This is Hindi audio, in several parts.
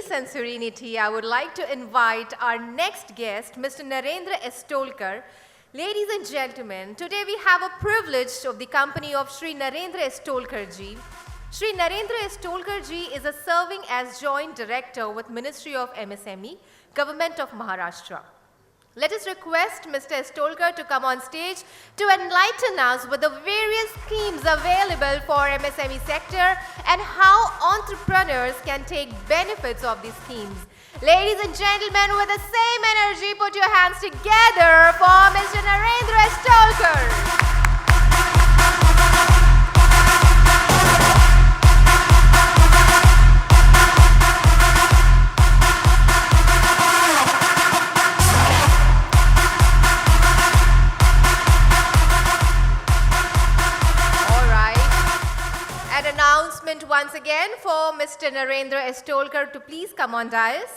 peace and serenity, I would like to invite our next guest, Mr. Narendra Estolkar. Ladies and gentlemen, today we have a privilege of the company of Shri Narendra Estolkar ji. Shri Narendra Estolkar ji is a serving as Joint Director with Ministry of MSME, Government of Maharashtra. Let us request Mr. Estolkar to come on stage to enlighten us with the various schemes available for MSME sector and how entrepreneurs can take benefits of these schemes. Ladies and gentlemen, with the same energy, put your hands together for Mr. Narendra Estolkar. Announcement once again for Mr. Narendra Estolkar to please come on dais.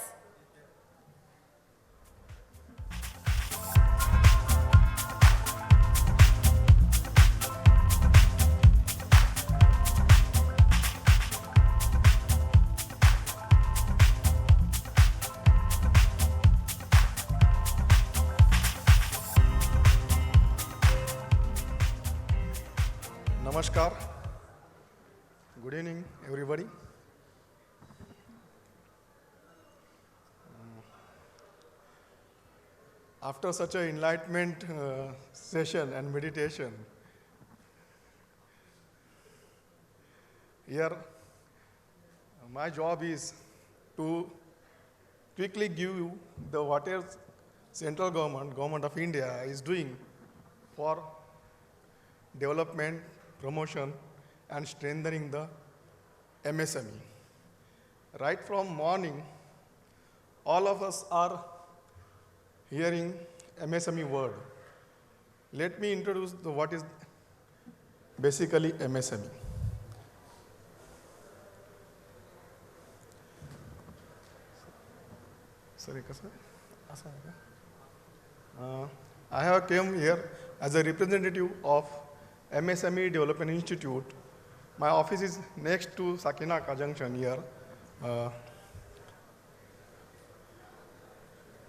Namaskar. Good evening, everybody. After such an enlightenment session and meditation, here my job is to quickly give you the whatever central government of India is doing for development, promotion, and strengthening the MSME. Right from morning, all of us are hearing MSME word. Let me introduce what is basically MSME. Sorry, I have come here as a representative of MSME Development Institute. My office is next to Sakinaka Junction here.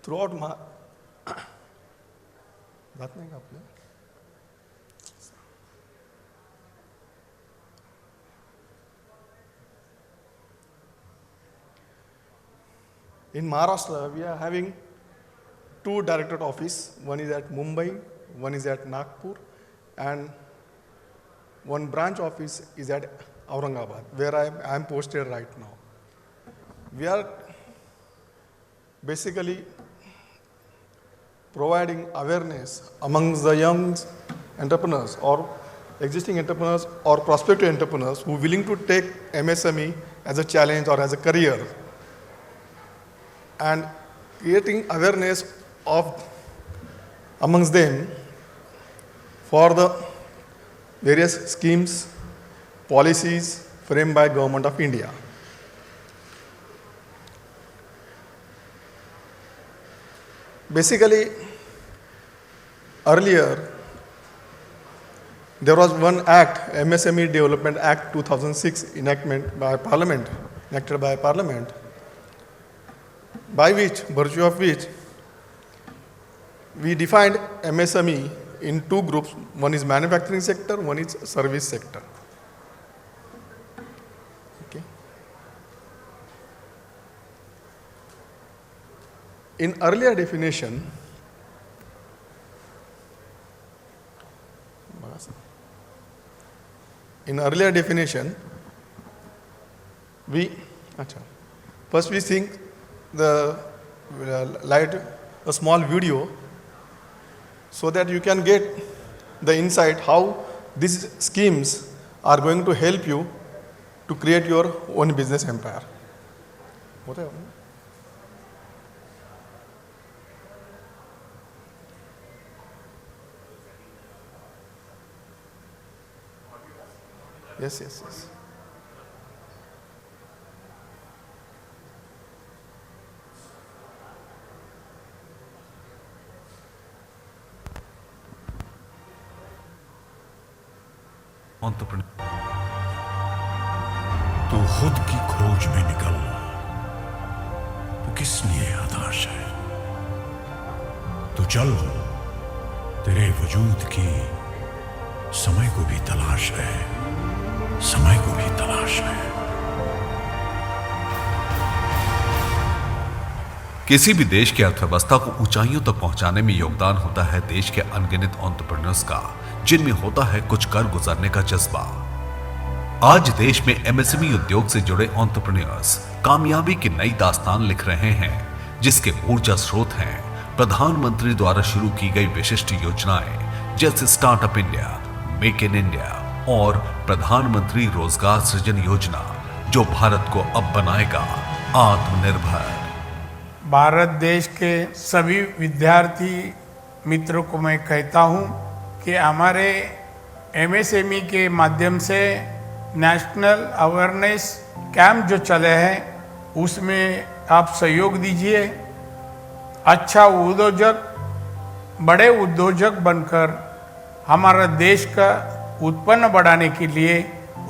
Throughout my in Maharashtra, we are having two directorate offices. One is at Mumbai, one is at Nagpur, and one branch office is at Aurangabad, where I am posted right now. We are basically providing awareness amongst the young entrepreneurs or existing entrepreneurs or prospective entrepreneurs who are willing to take MSME as a challenge or as a career, and creating awareness of amongst them for the various schemes, policies framed by Government of India. Basically, earlier, there was one act, MSME Development Act 2006, enacted by Parliament, by which, virtue of which, we defined MSME in two groups. One is manufacturing sector, one is service sector. Okay. In earlier definition, first we think the light a small video so that you can get the insight how these schemes are going to help you to create your own business empire. Yes. तो खुद की खोज में निकल किस लिए हताश है? तो चल, तेरे वजूद की समय को भी तलाश है, समय को भी तलाश है। किसी भी देश की अर्थव्यवस्था को ऊंचाइयों तक पहुंचाने में योगदान होता है देश के अनगिनत एंटरप्रेन्योर्स का, जिनमें होता है कुछ कर गुजरने का जज्बा। आज देश में एमएसएमई उद्योग से जुड़े एंटरप्रेन्योर्स कामयाबी की नई दास्तान लिख रहे हैं, जिसके ऊर्जा स्रोत हैं प्रधानमंत्री द्वारा शुरू की गई विशिष्ट योजनाएं जैसे startup India, make in India और प्रधानमंत्री रोजगार सृजन योजना, जो भारत को अब बनाएगा आत्मनिर्भर। भारत देश के सभी विद्यार्थी मित्रों को मैं कहता हूं कि हमारे एमएसएमई के माध्यम से नेशनल अवेयरनेस कैंप जो चले हैं उसमें आप सहयोग दीजिए। अच्छा उद्योजक, बड़े उद्योजक बनकर हमारा देश का उत्पन्न बढ़ाने के लिए,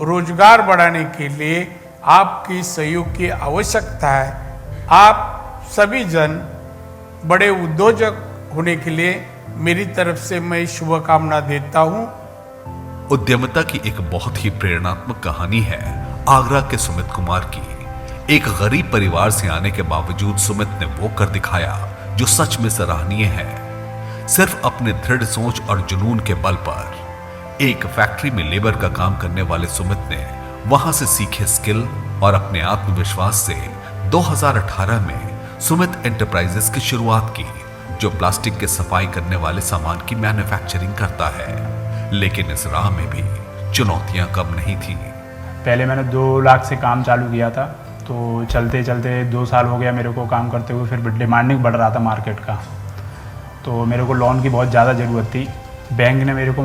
रोजगार बढ़ाने के लिए आपकी सहयोग की आवश्यकता है। आप सभी जन बड़े उद्योजक होने के लिए मेरी तरफ से मैं शुभकामना देता हूं। उद्यमिता की एक बहुत ही प्रेरणात्मक कहानी है आगरा के सुमित कुमार की। एक गरीब परिवार से आने के बावजूद सुमित ने वो कर दिखाया जो सच में सराहनीय है। सिर्फ अपने दृढ़ सोच और जुनून के बल पर एक फैक्ट्री में लेबर का काम करने वाले सुमित ने वहां से सीखे स्किल और अपने आत्मविश्वास से 2018 में सुमित एंटरप्राइजेस की शुरुआत की, जो प्लास्टिक के सफाई करने वाले सामान की मैन्युफैक्चरिंग करता है। लेकिन इस राह में भी चुनौतियां कम नहीं थी। पहले मैंने 2 लाख से काम चालू किया था, तो चलते चलते 2 साल हो गया मेरे को काम करते हुए। फिर डिमांडिंग बढ़ रहा था मार्केट का, तो मेरे को लोन की बहुत ज़्यादा ज़रूरत थी। बैंक ने मेरे को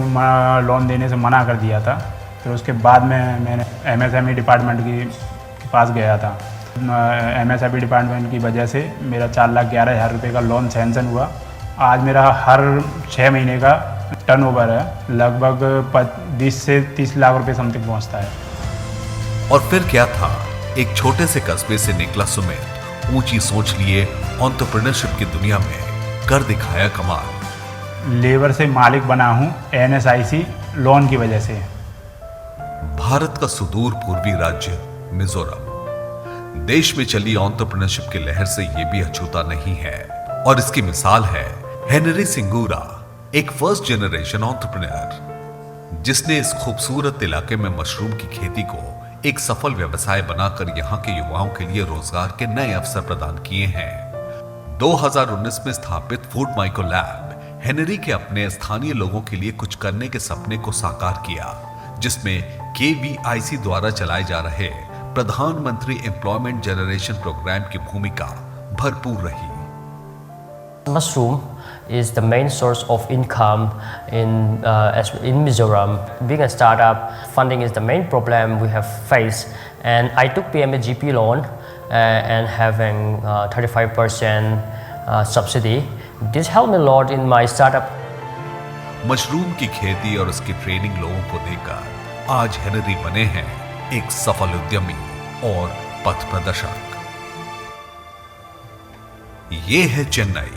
लोन देने से मना कर दिया था। फिर उसके बाद में मैंने एमएसएमई डिपार्टमेंट के पास गया था। एमएसएमई डिपार्टमेंट की वजह से मेरा 4,11,000 रुपये का लोन सैंक्शन हुआ। आज मेरा हर 6 महीने का टर्नओवर है, लगभग 20 से 30 लाख रुपए समथिंग पहुंचता है। और फिर क्या था, एक छोटे से कस्बे से निकला सुमित ऊंची सोच लिए एंटरप्रेन्योरशिप की दुनिया में कर दिखाया कमाल। लेबर से मालिक बना हूं एनएसआईसी लोन की वजह से। भारत का सुदूर पूर्वी राज्य मिजोरम देश में चली एंटरप्रेन्योरशिप की लहर से ये भी अछूता नहीं है, और इसकी मिसाल है हेनरी सिंगूरा, एक फर्स्ट जनरेशन एंटरप्रेन्योर जिसने इस खूबसूरत इलाके में मशरूम की खेती को एक सफल व्यवसाय बनाकर यहां के युवाओं के लिए रोजगार के नए अवसर प्रदान किए हैं। 2019 में स्थापित फूड माइक्रो लैब हेनरी के अपने स्थानीय लोगों के लिए कुछ करने के सपने को साकार किया, जिसमें केवीआईसी द्वारा चलाए जा रहे प्रधानमंत्री एम्प्लॉयमेंट जनरेशन प्रोग्राम की भूमिका भरपूर रही। Mushroom is the main source of income in Mizoram. Being a startup, funding is the main problem we have faced, and I took PMAGP loan and having 35% subsidy. This helped me a lot in my startup. Mushroom की खेती और उसकी ट्रेनिंग लोगों को देकर आज हेनरी बने हैं एक सफल उद्यमी और पथ प्रदर्शक। ये है चेन्नई।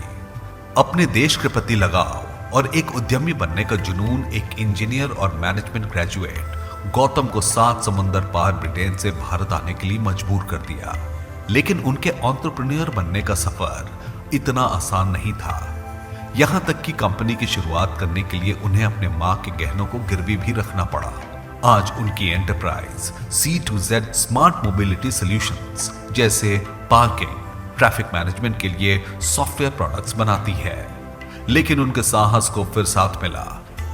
अपने देश के प्रति लगाव और एक उद्यमी बनने का जुनून एक इंजीनियर और मैनेजमेंट ग्रेजुएट गौतम को 7 समुंदर पार ब्रिटेन से भारत आने के लिए मजबूर कर दिया। लेकिन उनके एंटरप्रेन्योर बनने का सफर इतना आसान नहीं था। यहां तक कि कंपनी की शुरुआत करने के लिए उन्हें अपने मां के गहनों को गिरवी भी रखना पड़ा। आज उनकी enterprise C2Z smart mobility solutions जैसे पार्किंग, ट्रैफिक मैनेजमेंट के लिए सॉफ्टवेयर प्रोडक्ट्स बनाती है। लेकिन उनके साहस को फिर साथ मिला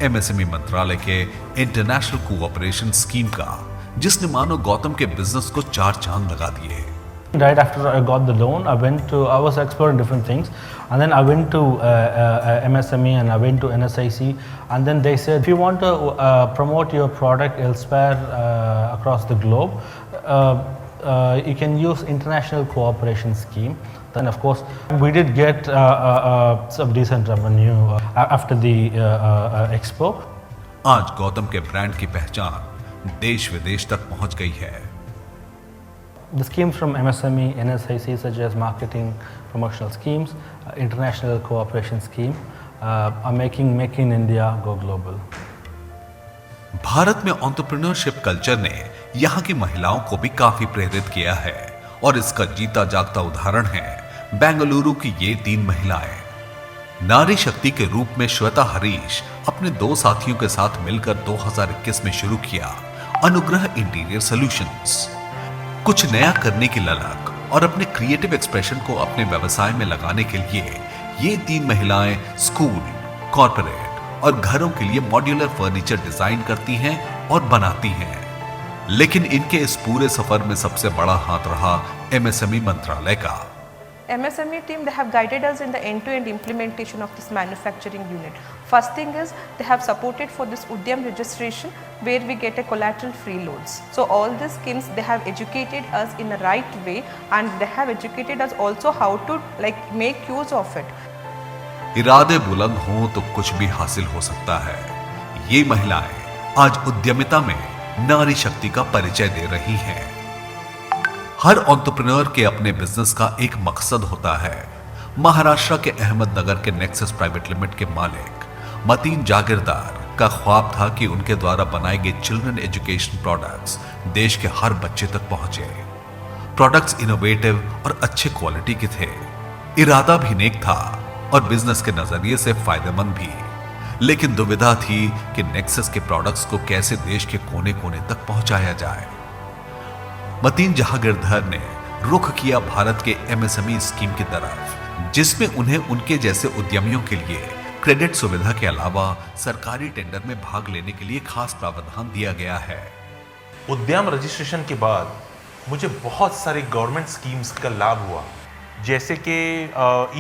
एमएसएमई मंत्रालय के इंटरनेशनल कोऑपरेशन स्कीम का, जिसने मानो गौतम के बिजनेस को 4 चांद लगा दिए। Right after I got the loan, I was exploring different things, and then I went to MSME and I went to NSIC, and then they said if you want to promote your product elsewhere across the globe, you can use international cooperation scheme. Then of course we did get some decent revenue after the expo. आज गौतम के ब्रांड की पहचान देश विदेश तक पहुंच गई है। the schemes from MSME, NSIC, such as marketing, promotional schemes, international cooperation scheme, are making Make in India go global. Bharat में एंटरप्रेन्योरशिप कल्चर ने यहाँ की महिलाओं को भी काफी प्रेरित किया है और इसका जीता जागता उदाहरण है बेंगलुरु की ये 3 महिलाएं। नारी शक्ति के रूप में श्वेता हरीश अपने 2 साथियों के साथ मिलकर 2021 में शुरू किया अनुग्रह इंटीरियर सॉल्यूशंस। कुछ नया करने की ललक और अपने क्रिएटिव एक्सप्रेशन को अपने व्यवसाय में लगाने के लिए ये 3 महिलाएं स्कूल, कॉर्पोरेट और घरों के लिए मॉड्यूलर फर्नीचर डिजाइन करती हैं और बनाती हैं। लेकिन इनके इस पूरे सफर में सबसे बड़ा हाथ रहा एमएसएमई मंत्रालय का। MSME team, they have guided us in the end-to-end implementation of this manufacturing unit. First thing is they have supported for this Udyam registration where we get a collateral free loans. So all these schemes they have educated us in the right way and they have educated us also how to make use of it. इरादे बुलंद हों तो कुछ भी हासिल हो सकता है। ये महिलाएं आज उद्यमिता में नारी शक्ति का परिचय दे रही हैं। हर एंटरप्रेन्योर के अपने बिजनेस का एक मकसद होता है। महाराष्ट्र के अहमदनगर के नेक्सस प्राइवेट लिमिटेड के मालिक मतीन जागीरदार का ख्वाब था कि उनके द्वारा बनाए गए चिल्ड्रन एजुकेशन प्रोडक्ट्स देश के हर बच्चे तक पहुंचे। प्रोडक्ट्स इनोवेटिव और अच्छे क्वालिटी के थे। इरादा भी नेक था और बिजनेस के नजरिए से फायदेमंद भी, लेकिन दुविधा थी कि नेक्सस के प्रोडक्ट्स को कैसे देश के कोने कोने तक पहुंचाया जाए। मतीन जहांगीरदार ने रुख किया भारत के एमएसएमई स्कीम की तरफ, जिसमें उन्हें उनके जैसे उद्यमियों के लिए क्रेडिट सुविधा के अलावा सरकारी टेंडर में भाग लेने के लिए खास प्रावधान दिया गया है। उद्यम रजिस्ट्रेशन के बाद मुझे बहुत सारी गवर्नमेंट स्कीम्स का लाभ हुआ, जैसे कि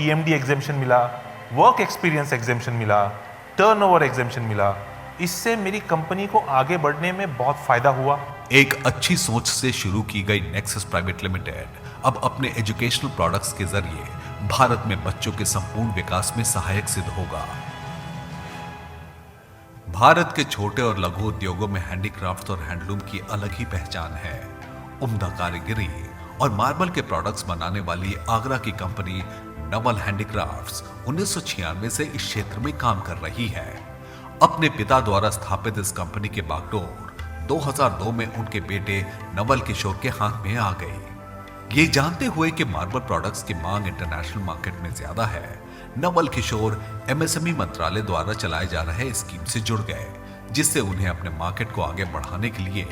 ईएमडी एग्जेम्पशन मिला, वर्क एक्सपीरियंस एग्जेम्पशन मिला, टर्नओवर एग्जेम्पशन मिला। इससे मेरी कंपनी को आगे बढ़ने में बहुत फायदा हुआ। एक अच्छी सोच से शुरू की गई नेक्सस प्राइवेट लिमिटेड अब अपने एजुकेशनल प्रोडक्ट्स के जरिए भारत में बच्चों के संपूर्ण विकास में सहायक सिद्ध होगा। भारत के छोटे और लघु उद्योगों में हैंडीक्राफ्ट और हैंडलूम की अलग ही पहचान है। उम्दा कारीगरी और मार्बल के प्रोडक्ट्स बनाने वाली आगरा की कंपनी नवल हैंडीक्राफ्ट्स 1996 से इस क्षेत्र में काम कर रही है। अपने पिता द्वारा स्थापित इस कंपनी के बागडोर 2002 में उनके बेटे नवल किशोर के हाथ में आ गई। ये जानते हुए कि मार्बल प्रोडक्ट्स की मांग इंटरनेशनल मार्केट में ज्यादा है, नवल किशोर एमएसएमई मंत्रालय द्वारा चलाए जा रहे स्कीम से जुड़ गए, जिससे उन्हें अपने मार्केट को आगे बढ़ाने के लिए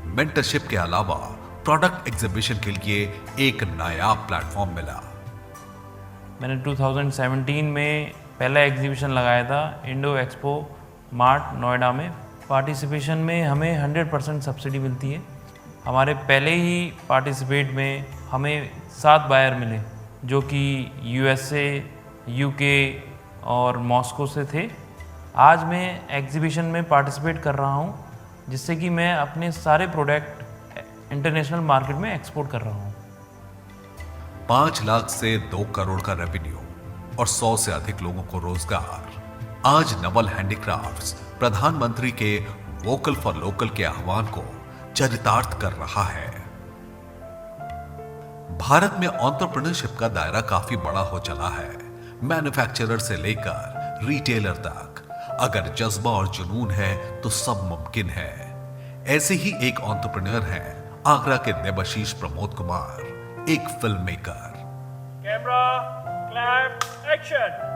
मेंटरशिप के अलावा प्रोडक्ट एग्जीबिशन के लिए एक नायाब प्लेटफॉर्म मिला। मैंने 2017 में पहला एग्जीबिशन लगाया था इंडो एक्सपो मार्ट नोएडा में। पार्टिसिपेशन में हमें 100% सब्सिडी मिलती है। हमारे पहले ही पार्टिसिपेट में हमें 7 बायर मिले, जो कि यूएसए, यूके और मॉस्को से थे। आज मैं एग्जीबिशन में पार्टिसिपेट कर रहा हूँ, जिससे कि मैं अपने सारे प्रोडक्ट इंटरनेशनल मार्केट में एक्सपोर्ट कर रहा हूँ। 5 लाख से 2 करोड़ का रेवेन्यू और 100 से अधिक लोगों को रोजगार। आज नवल हैंडीक्राफ्ट्स प्रधानमंत्री के वोकल फॉर लोकल के आह्वान को चरितार्थ कर रहा है। भारत में एंटरप्रेन्योरशिप का दायरा काफी बड़ा हो चला है, मैन्युफैक्चरर से लेकर रिटेलर तक। अगर जज्बा और जुनून है तो सब मुमकिन है। ऐसे ही एक एंटरप्रेन्योर हैं आगरा के देबाशीष प्रमोद कुमार, एक film maker. Camera, clap, action.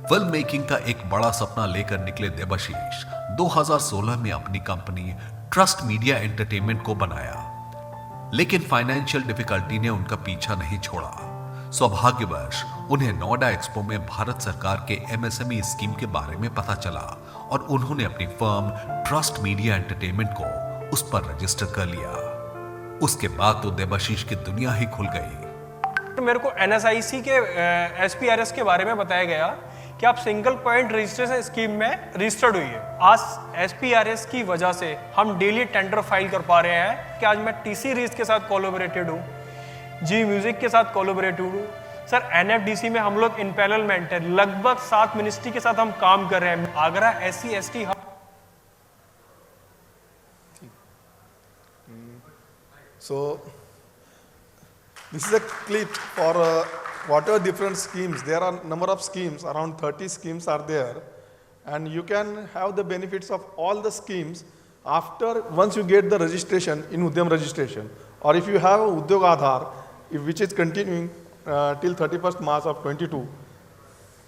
Film making का एक बड़ा सपना लेकर निकले देबाशीष 2016 में अपनी कंपनी ट्रस्ट मीडिया एंटरटेनमेंट को बनाया, लेकिन फाइनेंशियल डिफिकल्टी ने उनका पीछा नहीं छोड़ा। सौभाग्यवश उन्हें नोएडा एक्सपो में भारत सरकार के एमएसएमई स्कीम के बारे में पता चला और उन्होंने अपनी फर्म ट्रस्ट मीडिया एंटरटेनमेंट को उस पर रजिस्टर कर लिया। उसके बाद तो देबाशीष की दुनिया ही खुल गई। तो मेरे को एनएसआईसी के एसपीआरएस के बारे में बताया गया कि आप सिंगल पॉइंट रजिस्ट्रेशन स्कीम में रजिस्टर्ड हुई है। आज एसपीआरएस की वजह से हम डेली टेंडर फाइल कर पा रहे हैं कि आज मैं टीसी रीज के साथ कोलैबोरेटेड हूँ, जी म्यूजिक के साथ कोलैबोरेटेड हूँ। सर एनएफडीसी में हम लोग इन पैरेललमेंट है, लगभग 7 मिनिस्ट्री के साथ हम काम कर रहे हैं। Agra SC ST hub. So This is a clip for whatever different schemes. There are number of schemes, around 30 schemes are there. And you can have the benefits of all the schemes after, once you get the registration in Udyam registration. Or if you have Udyog Aadhaar, which is continuing till 31st March of 22,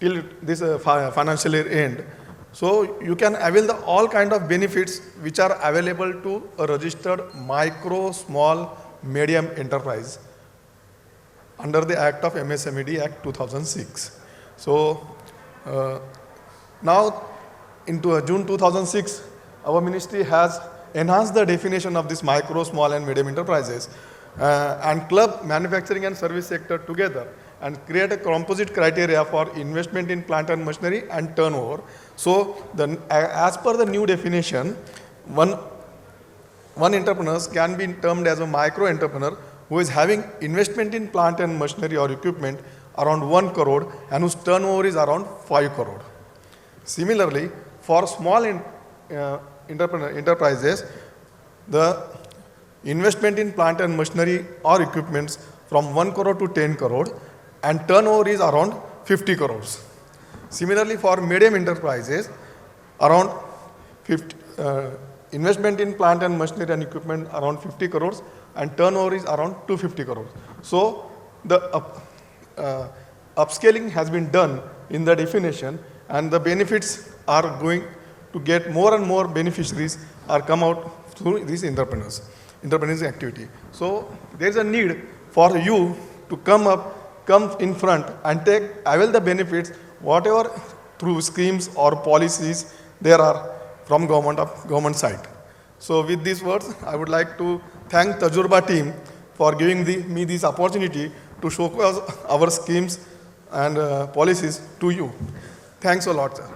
till this financial year end. So you can avail the all kind of benefits which are available to a registered micro, small, medium enterprise under the Act of MSMED Act 2006. So now into June 2006, our ministry has enhanced the definition of this micro, small and medium enterprises and club manufacturing and service sector together and create a composite criteria for investment in plant and machinery and turnover. So as per the new definition, one entrepreneur can be termed as a micro entrepreneur who is having investment in plant and machinery or equipment around 1 crore and whose turnover is around 5 crore. Similarly, for small enterprises, the investment in plant and machinery or equipments from 1 crore to 10 crore and turnover is around 50 crores. Similarly, for medium enterprises, around investment in plant and machinery and equipment around 50 crores and turnover is around 250 crores. So the upscaling has been done in the definition and the benefits are going to get more and more beneficiaries are come out through these entrepreneurs activity. So there is a need for you to come in front and avail the benefits whatever through schemes or policies there are from government side. So with these words, I would like to thank Tajurba team for giving me this opportunity to showcase our schemes and policies to you. Thanks a lot, sir.